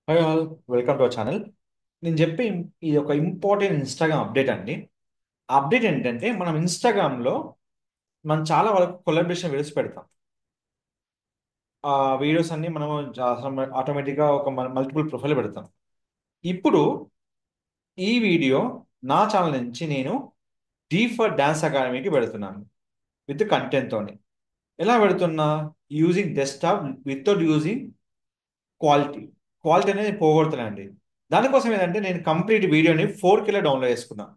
Hi all, welcome to our channel. నేను చెప్పే ఇది ఒక ఇంపార్టెంట్ ఇన్స్టాగ్రామ్ అప్డేట్ అండి. ఆ అప్డేట్ ఏంటంటే మనం ఇన్స్టాగ్రామ్లో మనం చాలా వరకు కొలాబరేషన్ వీడియోస్ పెడతాం. ఆ వీడియోస్ అన్ని మనం ఆటోమేటిక్గా ఒక మల్టిపుల్ ప్రొఫైల్ పెడతాం. ఇప్పుడు ఈ వీడియో నా ఛానల్ నుంచి నేను డీ ఫర్ డాన్స్ అకాడమీకి పెడుతున్నాను విత్ కంటెంట్తోని. ఎలా పెడుతున్నా? Using desktop without using quality. Quality అనేది పోగొడుతున్నానండి. దానికోసం ఏంటంటే నేను కంప్లీట్ వీడియోని 4Kలో డౌన్లోడ్ చేసుకున్నాను.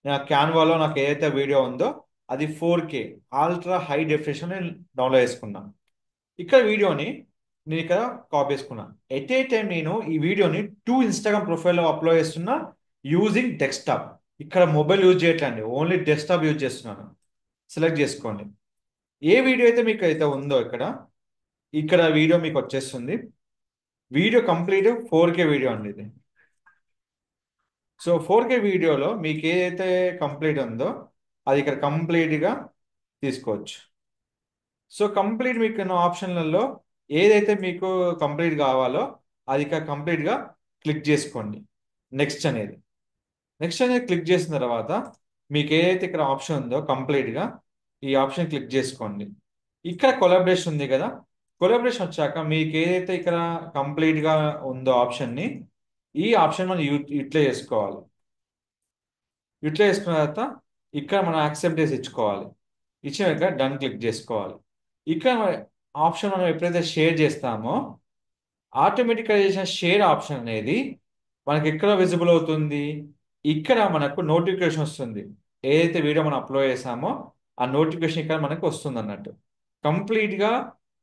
నా క్యాన్వాలో నాకు ఏదైతే వీడియో ఉందో అది 4K ultra high definition download చేసుకున్నాను. ఇక్కడ వీడియోని నేను ఇక్కడ కాపీ చేసుకున్నాను. ఎట్ ఏ టైం నేను ఈ వీడియోని ఇన్స్టాగ్రామ్ ప్రొఫైల్లో అప్లోడ్ చేస్తున్నా యూజింగ్ డెస్క్టాప్. ఇక్కడ మొబైల్ యూజ్ చేయట్లేండి, ఓన్లీ డెస్క్టాప్ యూజ్ చేస్తున్నాను. సెలెక్ట్ చేసుకోండి. ఏ వీడియో అయితే మీకు అయితే ఉందో ఇక్కడ ఇక్కడ వీడియో మీకు వచ్చేస్తుంది. వీడియో కంప్లీట్ 4K వీడియో అండి ఇది. సో 4K వీడియోలో మీకు ఏదైతే కంప్లీట్ ఉందో అది ఇక్కడ కంప్లీట్గా తీసుకోవచ్చు. సో కంప్లీట్ మీకు ఉన్న ఆప్షన్లలో ఏదైతే మీకు కంప్లీట్ కావాలో అది ఇక్కడ కంప్లీట్గా క్లిక్ చేసుకోండి. నెక్స్ట్ అనేది నెక్స్ట్ అనేది క్లిక్ చేసిన తర్వాత మీకు ఏదైతే ఇక్కడ ఆప్షన్ ఉందో కంప్లీట్గా ఈ ఆప్షన్ క్లిక్ చేసుకోండి. ఇక్కడ కొలాబరేషన్ ఉంది కదా, కొలాబరేషన్ వచ్చాక మీకు ఏదైతే ఇక్కడ కంప్లీట్గా ఉందో ఆప్షన్ని ఈ ఆప్షన్ మనం యూటిలైజ్ చేసుకోవాలి. యూటిలైజ్ చేసుకున్న తర్వాత ఇక్కడ మనం యాక్సెప్ట్ చేసి ఇచ్చుకోవాలి. ఇచ్చినాక డన్ క్లిక్ చేసుకోవాలి. ఇక్కడ ఆప్షన్ మనం ఎప్పుడైతే షేర్ చేస్తామో ఆటోమేటిక్గా చేసిన షేర్ ఆప్షన్ అనేది మనకి ఎక్కడ విజిబుల్ అవుతుంది? ఇక్కడ మనకు నోటిఫికేషన్ వస్తుంది. ఏదైతే వీడియో మనం అప్లోడ్ చేసామో ఆ నోటిఫికేషన్ ఇక్కడ మనకు వస్తుంది అన్నట్టు. కంప్లీట్గా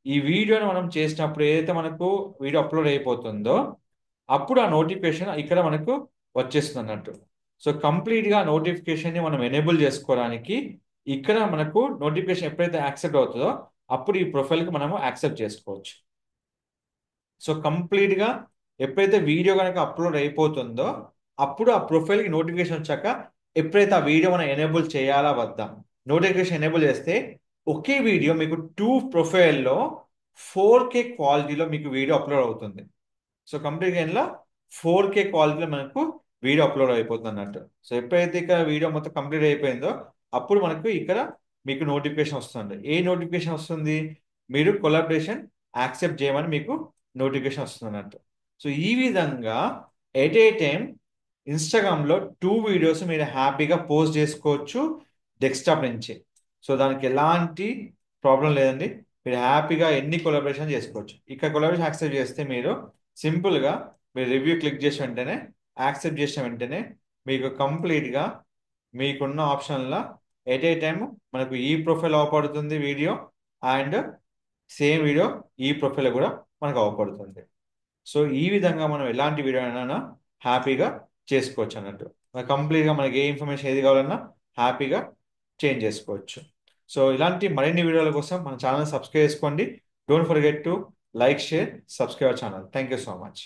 ఈ వీడియోని మనం చేసినప్పుడు ఏదైతే మనకు వీడియో అప్లోడ్ అయిపోతుందో అప్పుడు ఆ నోటిఫికేషన్ ఇక్కడ మనకు వచ్చేస్తుంది అన్నట్టు. సో కంప్లీట్గా నోటిఫికేషన్ని మనం ఎనేబుల్ చేసుకోవడానికి ఇక్కడ మనకు నోటిఫికేషన్ ఎప్పుడైతే యాక్సెప్ట్ అవుతుందో అప్పుడు ఈ ప్రొఫైల్కి మనము యాక్సెప్ట్ చేసుకోవచ్చు. సో కంప్లీట్గా ఎప్పుడైతే వీడియో కనుక అప్లోడ్ అయిపోతుందో అప్పుడు ఆ ప్రొఫైల్కి నోటిఫికేషన్ వచ్చాక ఎప్పుడైతే ఆ వీడియో మనం ఎనేబుల్ చేయాలా వద్దా, నోటిఫికేషన్ ఎనేబుల్ చేస్తే ఒకే వీడియో మీకు ప్రొఫైల్లో 4K క్వాలిటీలో మీకు వీడియో అప్లోడ్ అవుతుంది. సో కంప్లీట్గా ఇలా 4K క్వాలిటీలో మనకు వీడియో అప్లోడ్ అయిపోతుంది అన్నట్టు. సో ఎప్పుడైతే ఇక్కడ వీడియో మొత్తం కంప్లీట్ అయిపోయిందో అప్పుడు మనకు ఇక్కడ మీకు నోటిఫికేషన్ వస్తుంది. ఏ నోటిఫికేషన్ వస్తుంది? మీరు కొలాబరేషన్ యాక్సెప్ట్ చేయమని మీకు నోటిఫికేషన్ వస్తుంది అన్నట్టు. సో ఈ విధంగా ఎట్ ఏ టైం ఇన్స్టాగ్రామ్లో 2 వీడియోస్ మీరు హ్యాపీగా పోస్ట్ చేసుకోవచ్చు డెస్క్టాప్ నుంచి. సో దానికి ఎలాంటి ప్రాబ్లం లేదండి. మీరు హ్యాపీగా ఎన్ని కొలాబరేషన్ చేసుకోవచ్చు. ఇక్కడ కొలాబరేషన్ యాక్సెప్ట్ చేస్తే మీరు సింపుల్గా మీరు రివ్యూ క్లిక్ చేసిన వెంటనే యాక్సెప్ట్ చేసిన వెంటనే మీకు కంప్లీట్గా మీకున్న ఆప్షన్లో ఎట్ ఏ టైం మనకు ఈ ప్రొఫైల్ అవపడుతుంది వీడియో, అండ్ సేమ్ వీడియో ఈ ప్రొఫైల్ కూడా మనకు అవపడుతుంది. సో ఈ విధంగా మనం ఎలాంటి వీడియో అయినా హ్యాపీగా చేసుకోవచ్చు అన్నట్టు. కంప్లీట్గా మనకి ఏ ఇన్ఫర్మేషన్ ఏది కావాలన్నా హ్యాపీగా చేంజ్ చేసుకోవచ్చు. సో ఇలాంటి మరిన్ని వీడియోల కోసం మన ఛానల్ సబ్స్క్రైబ్ చేసుకోండి. Don't forget to like, share, subscribe channel. Thank you so much.